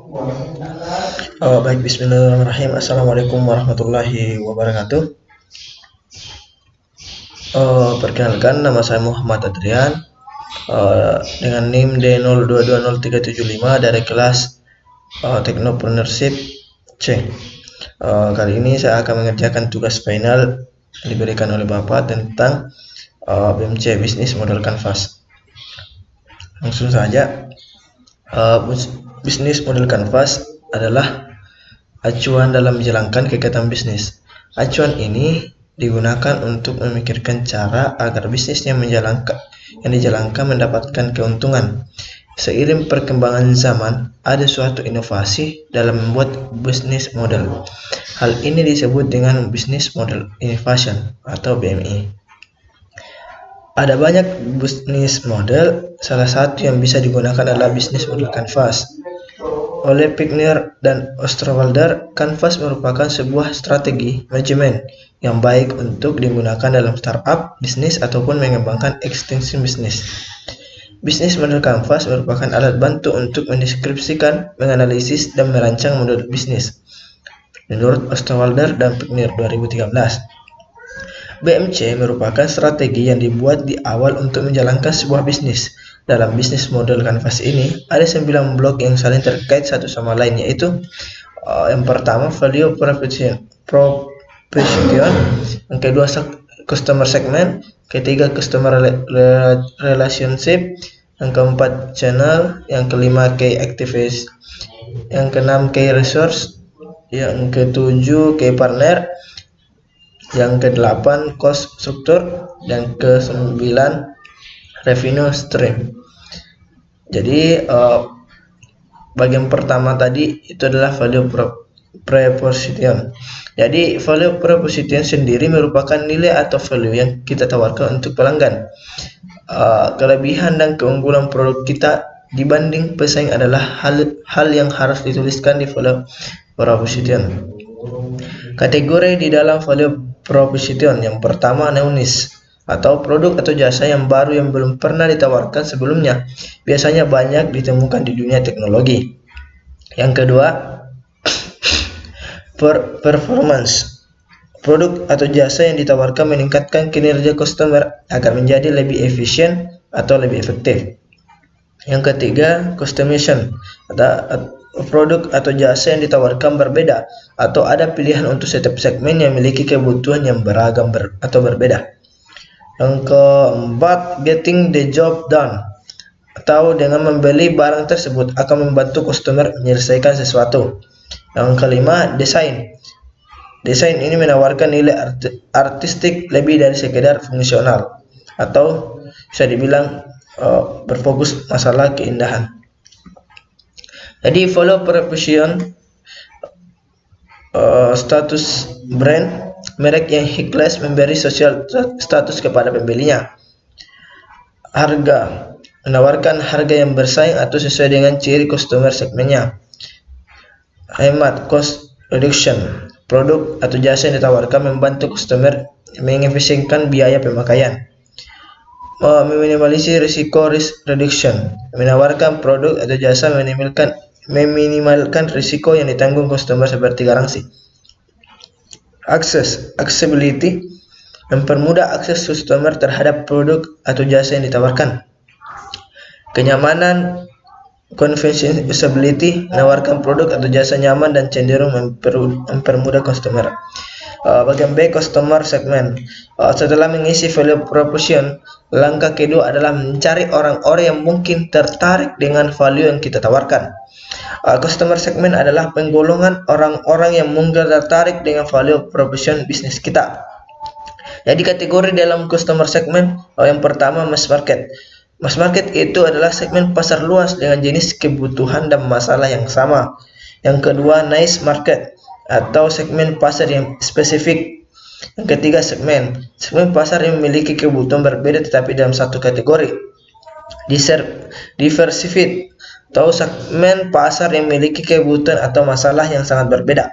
Baik, bismillahirrahmanirrahim. Assalamualaikum warahmatullahi wabarakatuh. Perkenalkan, nama saya Muhammad Adrian, dengan NIM D022035 dari kelas Technopreneurship C. Kali ini saya akan mengerjakan tugas final yang diberikan oleh Bapak tentang BMC Business Model Canvas. Langsung saja, Business Model Canvas adalah acuan dalam menjalankan kegiatan bisnis. Acuan ini digunakan untuk memikirkan cara agar bisnis yang dijalankan mendapatkan keuntungan. Seiring perkembangan zaman, ada suatu inovasi dalam membuat bisnis model. Hal ini disebut dengan Business Model Innovation atau BMI. Ada banyak bisnis model, salah satu yang bisa digunakan adalah Business Model Canvas. Oleh Pickner dan Osterwalder, Canvas merupakan sebuah strategi manajemen yang baik untuk digunakan dalam startup, bisnis, ataupun mengembangkan ekstensi bisnis. Business Model Canvas merupakan alat bantu untuk mendeskripsikan, menganalisis, dan merancang model bisnis. Menurut Osterwalder dan Pickner 2013, BMC merupakan strategi yang dibuat di awal untuk menjalankan sebuah bisnis. Dalam bisnis model Canvas ini, ada 9 blok yang saling terkait satu sama lain, yaitu yang pertama value proposition, yang kedua customer segment, ketiga customer relationship, yang keempat channel, yang kelima key activities, yang keenam key resource, yang ketujuh key partner, yang ke-8 cost structure, dan ke-9 revenue stream. Jadi bagian pertama tadi itu adalah value proposition. Jadi value proposition sendiri merupakan nilai atau value yang kita tawarkan untuk pelanggan. Kelebihan dan keunggulan produk kita dibanding pesaing adalah hal yang harus dituliskan di value proposition. Kategori di dalam value proposition yang pertama newness, atau produk atau jasa yang baru yang belum pernah ditawarkan sebelumnya, biasanya banyak ditemukan di dunia teknologi. Yang kedua, performance, produk atau jasa yang ditawarkan meningkatkan kinerja customer agar menjadi lebih efisien atau lebih efektif. Yang ketiga, customization, produk atau jasa yang ditawarkan berbeda atau ada pilihan untuk setiap segmen yang memiliki kebutuhan yang beragam atau berbeda. Yang keempat, getting the job done, atau dengan membeli barang tersebut akan membantu customer menyelesaikan sesuatu. Yang kelima, desain. Desain ini menawarkan nilai artistik lebih dari sekedar fungsional, atau bisa dibilang berfokus masalah keindahan. Jadi value proposition, status brand, merek yang high class memberi social status kepada pembelinya. Harga, menawarkan harga yang bersaing atau sesuai dengan ciri customer segmennya. Hemat, cost reduction, produk atau jasa yang ditawarkan membantu customer mengefisienkan biaya pemakaian. Meminimalisir risiko, risk reduction, menawarkan produk atau jasa meminimalkan risiko yang ditanggung customer seperti garansi. Accessibility, mempermudah akses customer terhadap produk atau jasa yang ditawarkan. Kenyamanan, convenience, menawarkan produk atau jasa nyaman dan cenderung mempermudah customer. Bagian B, customer segment. Setelah mengisi value proposition, langkah kedua adalah mencari orang-orang yang mungkin tertarik dengan value yang kita tawarkan. Customer segment adalah penggolongan orang-orang yang mungkin tertarik dengan value proposition bisnis kita. Jadi kategori dalam customer segment, yang pertama mass market. Mass market itu adalah segmen pasar luas dengan jenis kebutuhan dan masalah yang sama. Yang kedua, niche market, atau segmen pasar yang spesifik. Yang ketiga, segmen pasar yang memiliki kebutuhan berbeda tetapi dalam satu kategori. Diversified, atau segmen pasar yang memiliki kebutuhan atau masalah yang sangat berbeda.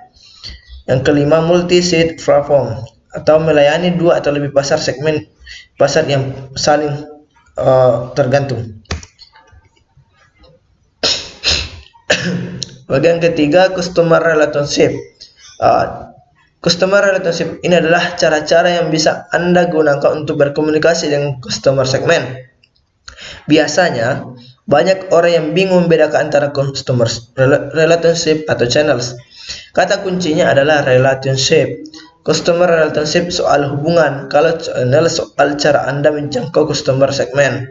Yang kelima, multi-site platform, atau melayani dua atau lebih segmen pasar yang saling tergantung. Bagian ketiga, customer relationship. Customer relationship ini adalah cara-cara yang bisa Anda gunakan untuk berkomunikasi dengan customer segmen. Biasanya, banyak orang yang bingung membedakan antara customer relationship atau channels. Kata kuncinya adalah relationship. Customer relationship soal hubungan, kalau channel soal cara Anda menjangkau customer segmen.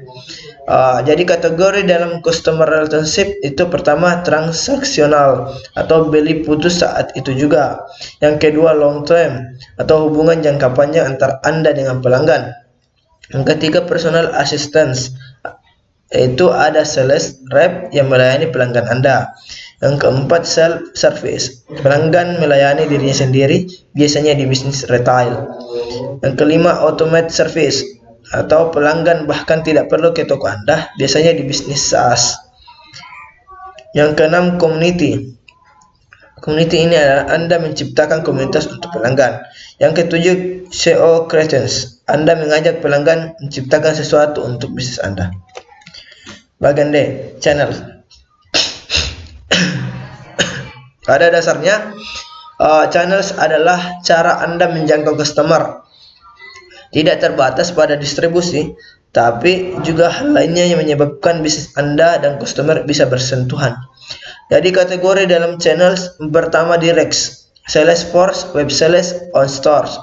Jadi kategori dalam customer relationship itu pertama transaksional atau beli putus saat itu juga. Yang kedua long term atau hubungan jangka panjang antara Anda dengan pelanggan. Yang ketiga personal assistance, yaitu ada sales rep yang melayani pelanggan Anda. Yang keempat self service, pelanggan melayani dirinya sendiri, biasanya di bisnis retail. Yang kelima automate service, atau pelanggan bahkan tidak perlu ke toko Anda, biasanya di bisnis SaaS. Yang keenam community. Community ini adalah Anda menciptakan komunitas untuk pelanggan. Yang ketujuh SEO creations, Anda mengajak pelanggan menciptakan sesuatu untuk bisnis Anda. Bagian D, channel. Pada dasarnya, channels adalah cara Anda menjangkau customer. Tidak terbatas pada distribusi, tapi juga hal lainnya yang menyebabkan bisnis Anda dan customer bisa bersentuhan. Jadi kategori dalam channels pertama direct, sales force, web sales, on stores.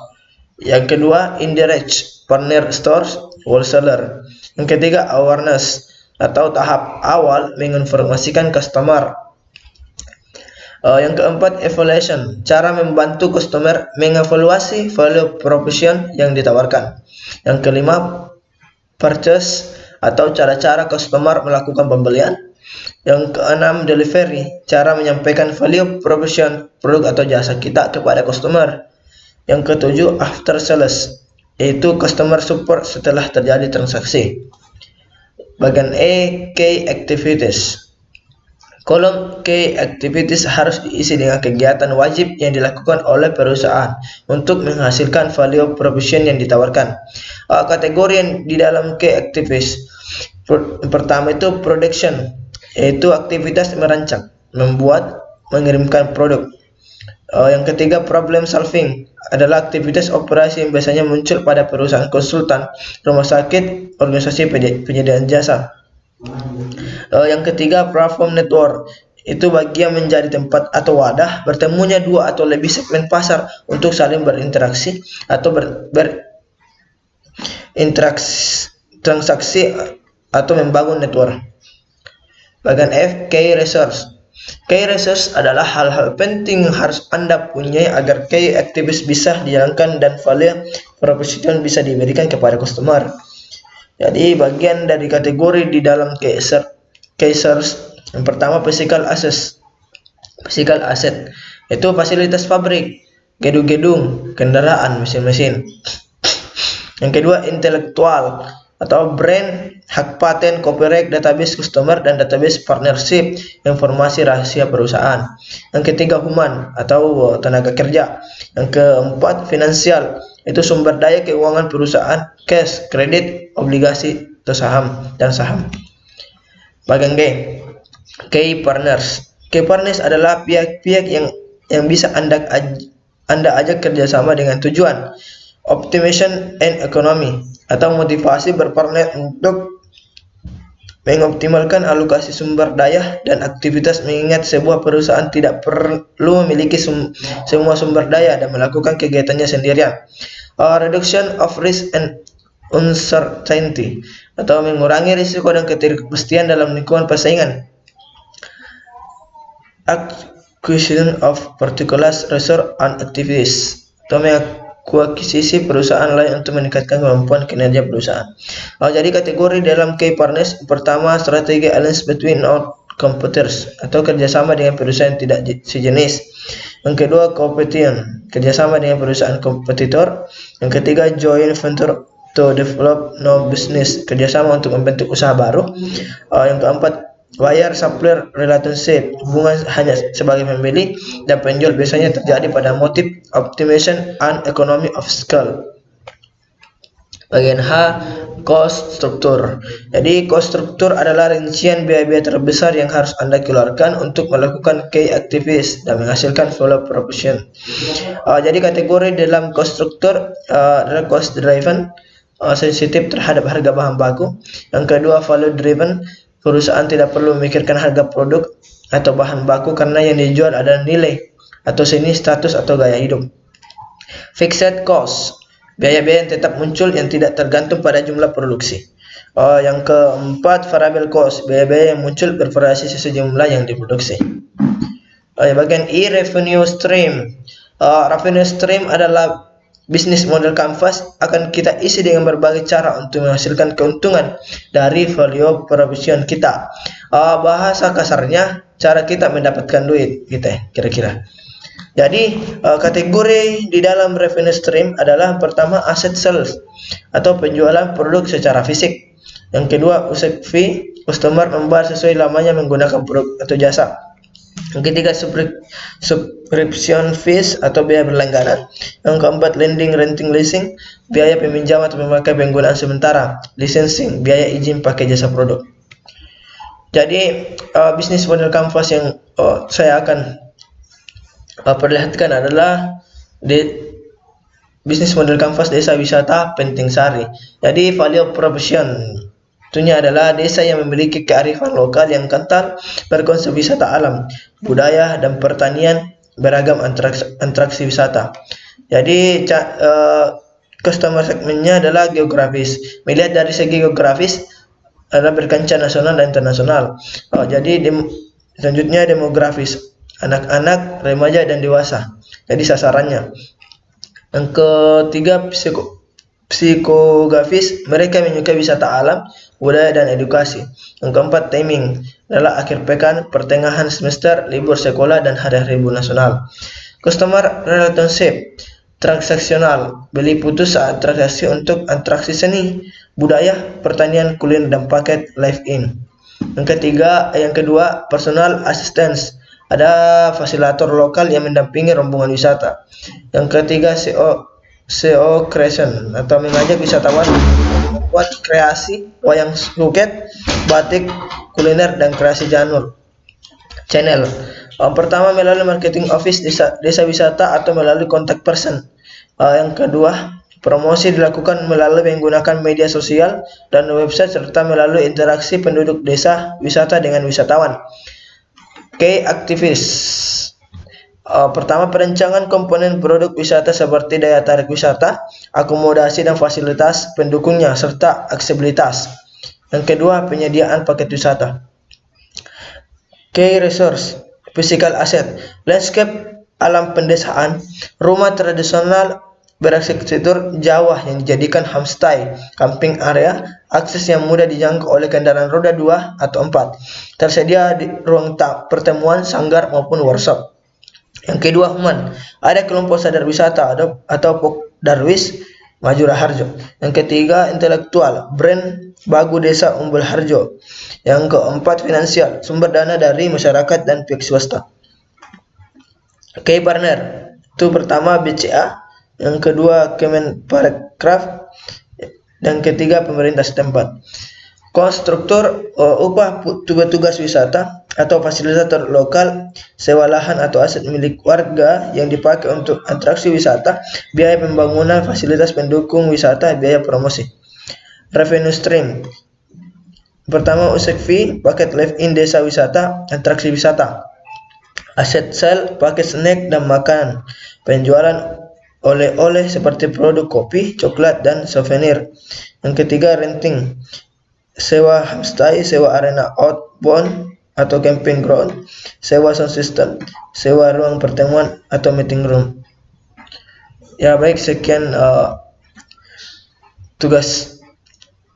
Yang kedua indirect, partner stores, wholesaler. Yang ketiga awareness atau tahap awal menginformasikan customer. Yang keempat evaluation, cara membantu customer mengevaluasi value proposition yang ditawarkan. Yang kelima purchase atau cara-cara customer melakukan pembelian. Yang keenam delivery, cara menyampaikan value proposition produk atau jasa kita kepada customer. Yang ketujuh after sales, yaitu customer support setelah terjadi transaksi. Bagian E, key activities. Kolom key activities harus diisi dengan kegiatan wajib yang dilakukan oleh perusahaan untuk menghasilkan value proposition yang ditawarkan. Kategori yang di dalam key activities, pertama itu production, yaitu aktivitas merancang, membuat, mengirimkan produk. Yang ketiga problem solving, adalah aktivitas operasi yang biasanya muncul pada perusahaan konsultan, rumah sakit, organisasi penyediaan jasa. Yang ketiga platform network, itu bagian menjadi tempat atau wadah bertemunya dua atau lebih segmen pasar untuk saling berinteraksi atau berinteraksi transaksi atau membangun network. Bagian F, key resource. Key resource adalah hal-hal penting yang harus Anda punyai agar key activities bisa dijalankan dan value proposition bisa diberikan kepada customer. Jadi bagian dari kategori di dalam key resource, yang pertama physical asset, itu fasilitas pabrik, gedung-gedung, kendaraan, mesin-mesin. Yang kedua intelektual atau brand, hak paten, copyright, database customer dan database partnership, informasi rahasia perusahaan. Yang ketiga human atau tenaga kerja. Yang keempat finansial, itu sumber daya keuangan perusahaan, cash, kredit, obligasi, atau saham dan saham. Bagian G, key partners. Key partners adalah pihak-pihak yang bisa Anda ajak kerjasama dengan tujuan optimization and economy atau motivasi berpartner untuk mengoptimalkan alokasi sumber daya dan aktivitas, mengingat sebuah perusahaan tidak perlu memiliki semua sumber daya dan melakukan kegiatannya sendirian. Reduction of risk and uncertainty, atau mengurangi risiko dan ketidakpastian dalam lingkungan persaingan. Acquisition of particular resource and activities, atau mengakuisisi perusahaan lain untuk meningkatkan kemampuan kinerja perusahaan. Jadi kategori dalam key partners, pertama strategi alliance between our competitors, atau kerjasama dengan perusahaan tidak sejenis. Yang kedua competition, kerjasama dengan perusahaan kompetitor. Yang ketiga joint venture to develop no business, kerjasama untuk membentuk usaha baru. Yang keempat buyer supplier relationship, hubungan hanya sebagai pembeli dan penjual biasanya terjadi pada motif optimization and economy of scale. Bagian H, cost struktur. Jadi cost struktur adalah rincian biaya-biaya terbesar yang harus Anda keluarkan untuk melakukan key activities dan menghasilkan value proposition. Jadi kategori dalam cost struktur adalah cost driven, sensitif terhadap harga bahan baku. Yang kedua, value driven, perusahaan tidak perlu memikirkan harga produk atau bahan baku karena yang dijual adalah nilai atau seni, status atau gaya hidup. Fixed cost, biaya-biaya yang tetap muncul yang tidak tergantung pada jumlah produksi. Yang keempat, variable cost, biaya-biaya yang muncul bervariasi sesuai jumlah yang diproduksi. Bagian E, revenue stream. Revenue stream adalah bisnis model canvas, akan kita isi dengan berbagai cara untuk menghasilkan keuntungan dari value proposition kita. Bahasa kasarnya, cara kita mendapatkan duit, gitu ya, kira-kira. Jadi kategori di dalam revenue stream adalah pertama asset sales atau penjualan produk secara fisik. Yang kedua usage fee, customer membayar sesuai lamanya menggunakan produk atau jasa. Yang ketiga subscription fees atau biaya berlangganan. Yang keempat lending, renting, leasing, biaya peminjaman atau memakai penggunaan sementara. Licensing, biaya izin pakai jasa produk. Jadi bisnis model canvas yang saya akan perlihatkan adalah di bisnis model canvas desa wisata Penting Sari. Jadi value proposition tentunya adalah desa yang memiliki kearifan lokal yang kental, berkonsep wisata alam, budaya dan pertanian, beragam atraksi wisata. Jadi customer segmennya adalah geografis. Melihat dari segi geografis adalah berkancah nasional dan internasional. Jadi selanjutnya demografis, anak-anak, remaja dan dewasa. Jadi sasarannya. Yang ketiga psikografis, mereka menyukai wisata alam, budaya dan edukasi. Yang keempat timing, adalah akhir pekan, pertengahan semester, libur sekolah dan hari-hari libur nasional. Customer relationship, transaksional, beli putus saat transaksi untuk atraksi seni, budaya, pertanian, kuliner dan paket live-in. Yang kedua personal assistance, ada fasilitator lokal yang mendampingi rombongan wisata. Yang ketiga SEO creation atau mengajak wisatawan membuat kreasi wayang suket, batik, kuliner dan kreasi channel. Pertama melalui marketing office desa wisata atau melalui contact person. Yang kedua promosi dilakukan melalui menggunakan media sosial dan website serta melalui interaksi penduduk desa wisata dengan wisatawan. Key activities. Pertama, perancangan komponen produk wisata seperti daya tarik wisata, akomodasi dan fasilitas pendukungnya, serta aksesibilitas. Yang kedua, penyediaan paket wisata. Key resource, physical asset, landscape alam pedesaan, rumah tradisional berarsitektur Jawa yang dijadikan homestay, camping area, akses yang mudah dijangkau oleh kendaraan roda 2 atau 4. Tersedia di ruang pertemuan, sanggar maupun workshop. Yang kedua human, ada kelompok sadar wisata atau Pokdarwis Maju Raharjo. Yang ketiga intelektual, brand Bagu Desa Umbul Harjo. Yang keempat finansial, sumber dana dari masyarakat dan pihak swasta. Key partner, itu pertama BCA, yang kedua Kemenparekraf, dan ketiga pemerintah setempat. Cost struktur, upah petugas wisata atau fasilitator lokal, sewa lahan atau aset milik warga yang dipakai untuk atraksi wisata, biaya pembangunan fasilitas pendukung wisata, biaya promosi. Revenue stream, pertama usage fee, paket live-in desa wisata, atraksi wisata. Aset sale, paket snack dan makanan, penjualan oleh-oleh seperti produk kopi, coklat dan souvenir. Yang ketiga renting, sewa homestay, sewa arena outbound atau camping ground, sewa sound system, sewa ruang pertemuan atau meeting room. Ya baik, sekian tugas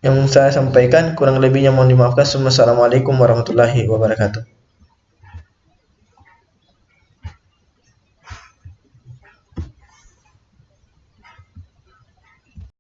yang saya sampaikan, kurang lebihnya mohon dimaafkan. Assalamualaikum warahmatullahi wabarakatuh.